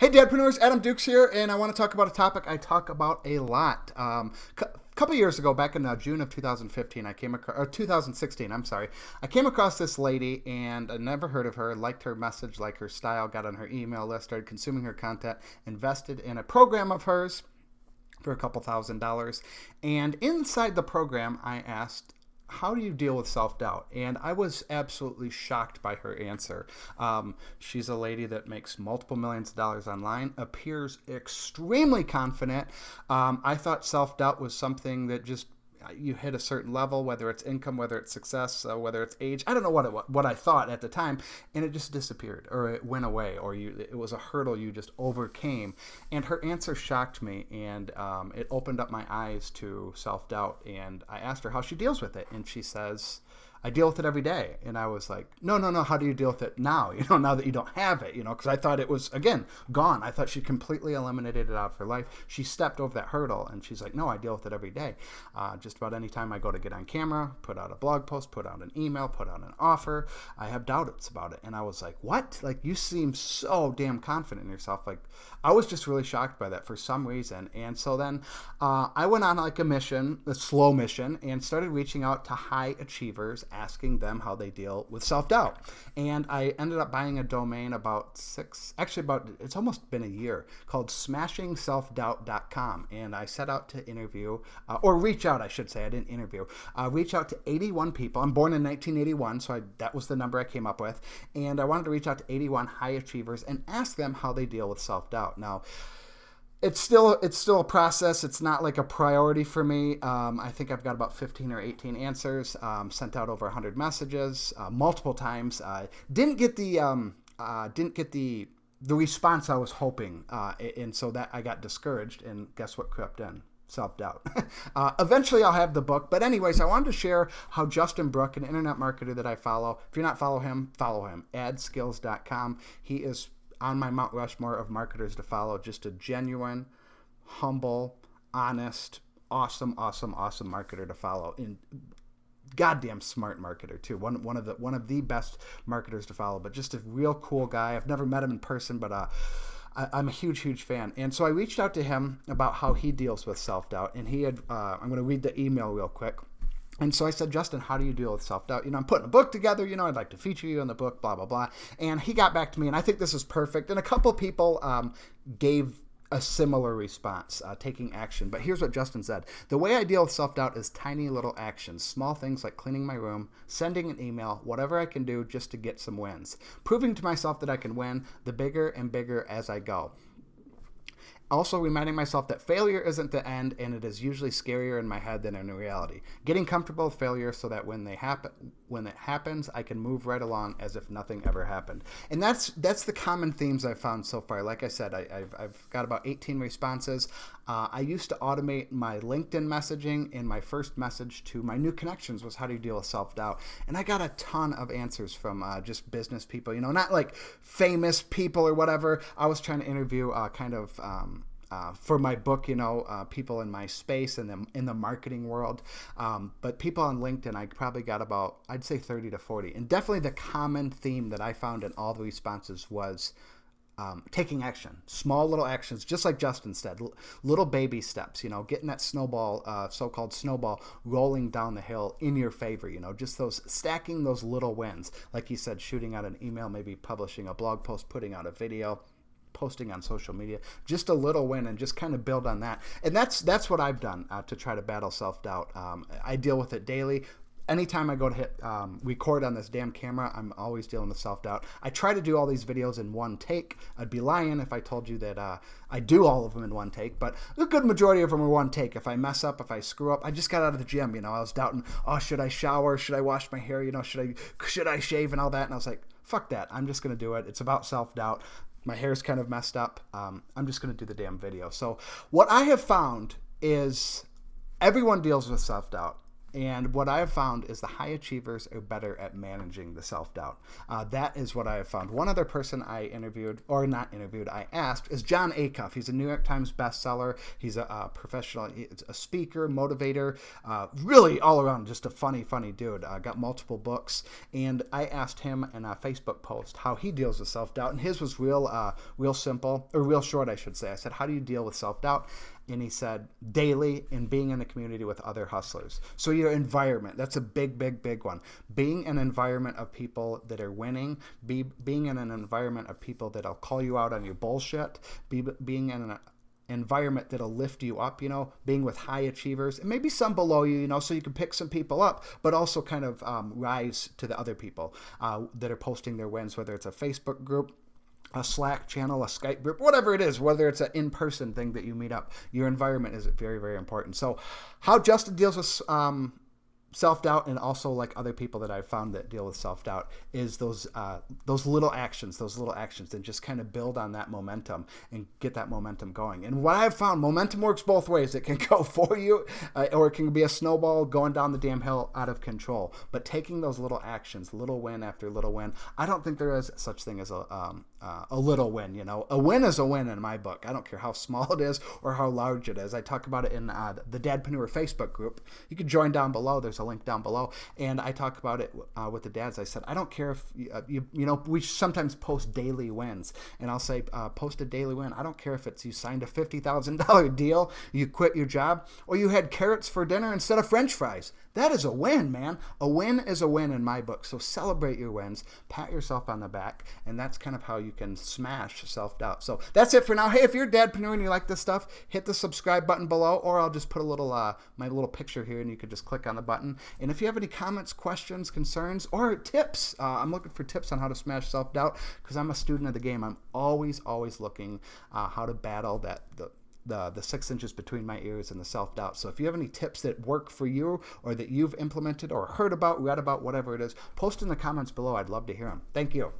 Hey, Dadpreneurs, Adam Dukes here, and I want to talk about a topic I talk about a lot. A couple years ago, back in June of 2015, I came across, or 2016, I'm sorry, I came across this lady, and I never heard of her, liked her message, liked her style, got on her email list, started consuming her content, invested in a program of hers for a couple $1,000s, and inside the program, I asked, how do you deal with self-doubt? And I was absolutely shocked by her answer. She's a lady that makes multiple millions of dollars online, appears extremely confident. I thought self-doubt was something that just you hit a certain level, whether it's income, whether it's success, whether it's age. I don't know what I thought at the time, and it just disappeared, or it went away, or it was a hurdle you just overcame. And her answer shocked me, and it opened up my eyes to self-doubt. And I asked her how she deals with it, and she says, I deal with it every day. And I was like, no, how do you deal with it now? Now that you don't have it, because I thought it was, again, gone. I thought she completely eliminated it out of her life. She stepped over that hurdle, and she's like, no, I deal with it every day. Just about any time I go to get on camera, put out a blog post, put out an email, put out an offer, I have doubts about it. And I was like, what? Like, you seem so damn confident in yourself. Like, I was just really shocked by that for some reason. And so then I went on like a slow mission, and started reaching out to high achievers, asking them how they deal with self-doubt. And I ended up buying a domain it's almost been a year, called smashingselfdoubt.com. And I set out to interview, or reach out, I should say, I didn't interview, reach out to 81 people. I'm born in 1981, so that was the number I came up with. And I wanted to reach out to 81 high achievers and ask them how they deal with self-doubt. Now, it's still a process. It's not like a priority for me. I think I've got about 15 or 18 answers. Sent out over 100 messages multiple times. Didn't get the response I was hoping, and so that I got discouraged. And guess what crept in? Self-doubt. Eventually I'll have the book. But anyways, I wanted to share how Justin Brooke, an internet marketer that I follow, if you're not follow him, adskills.com. He is on my Mount Rushmore of marketers to follow. Just a genuine, humble, honest, awesome marketer to follow. And goddamn smart marketer too. One of the best marketers to follow. But just a real cool guy. I've never met him in person, but I'm a huge fan. And so I reached out to him about how he deals with self-doubt. And he had, I'm going to read the email real quick. And so I said, Justin, how do you deal with self-doubt? I'm putting a book together. I'd like to feature you in the book, blah, blah, blah. And he got back to me, and I think this is perfect. And a couple people gave a similar response, taking action. But here's what Justin said. The way I deal with self-doubt is tiny little actions, small things like cleaning my room, sending an email, whatever I can do just to get some wins. Proving to myself that I can win, the bigger and bigger as I go. Also reminding myself that failure isn't the end, and it is usually scarier in my head than in reality. Getting comfortable with failure so that when it happens, I can move right along as if nothing ever happened. And that's the common themes I've found so far. Like I said, I've got about 18 responses. I used to automate my LinkedIn messaging, and my first message to my new connections was, how do you deal with self-doubt? And I got a ton of answers from just business people, not like famous people or whatever. I was trying to interview for my book, people in my space and in the marketing world. But people on LinkedIn, I probably got about, I'd say 30 to 40. And definitely the common theme that I found in all the responses was taking action, small little actions, just like Justin said, little baby steps, getting that so-called snowball rolling down the hill in your favor, just stacking those little wins. Like he said, shooting out an email, maybe publishing a blog post, putting out a video, posting on social media, just a little win, and just kind of build on that. And that's what I've done to try to battle self-doubt. I deal with it daily. Anytime I go to hit record on this damn camera, I'm always dealing with self-doubt. I try to do all these videos in one take. I'd be lying if I told you that I do all of them in one take, but a good majority of them are one take. If I mess up, if I screw up, I just got out of the gym, I was doubting, should I shower? Should I wash my hair? Should I shave and all that? And I was like, fuck that. I'm just going to do it. It's about self-doubt. My hair's kind of messed up. I'm just going to do the damn video. So what I have found is everyone deals with self-doubt. And what I have found is the high achievers are better at managing the self-doubt. That is what I have found. One other person I I asked, is John Acuff. He's a New York Times bestseller. He's a professional, he's a speaker, motivator, really all around just a funny dude. Got multiple books. And I asked him in a Facebook post how he deals with self-doubt. And his was real simple, or real short, I should say. I said, how do you deal with self-doubt? And he said, daily, and being in a community with other hustlers. So your environment, that's a big one. Being in an environment of people that are winning, being in an environment of people that'll call you out on your bullshit, being in an environment that'll lift you up, being with high achievers, and maybe some below you, so you can pick some people up, but also kind of rise to the other people that are posting their wins, whether it's a Facebook group, a Slack channel, a Skype group, whatever it is, whether it's an in-person thing that you meet up, your environment is very important. So how Justin deals with self-doubt, and also like other people that I've found that deal with self-doubt, is those little actions, and just kind of build on that momentum and get that momentum going. And what I've found, momentum works both ways. It can go for you, or it can be a snowball going down the damn hill out of control. But taking those little actions, little win after little win, I don't think there is such thing as a little win. A win is a win in my book. I don't care how small it is or how large it is. I talk about it in the Dadpreneur Facebook group. You can join down below. There's a link down below, and I talk about it with the dads. I said, I don't care if we sometimes post daily wins, and I'll say, post a daily win. I don't care if it's you signed a $50,000 deal, you quit your job, or you had carrots for dinner instead of French fries. That is a win, man. A win is a win in my book. So celebrate your wins, pat yourself on the back, and that's kind of how you can smash self-doubt. So that's it for now. Hey, if you're a dadpreneur and you like this stuff, hit the subscribe button below, or I'll just put a little my little picture here, and you could just click on the button. And if you have any comments, questions, concerns, or tips, I'm looking for tips on how to smash self-doubt, because I'm a student of the game. I'm always looking how to battle the 6 inches between my ears and the self-doubt. So if you have any tips that work for you, or that you've implemented or heard about, read about, whatever it is, post in the comments below. I'd love to hear them. Thank you.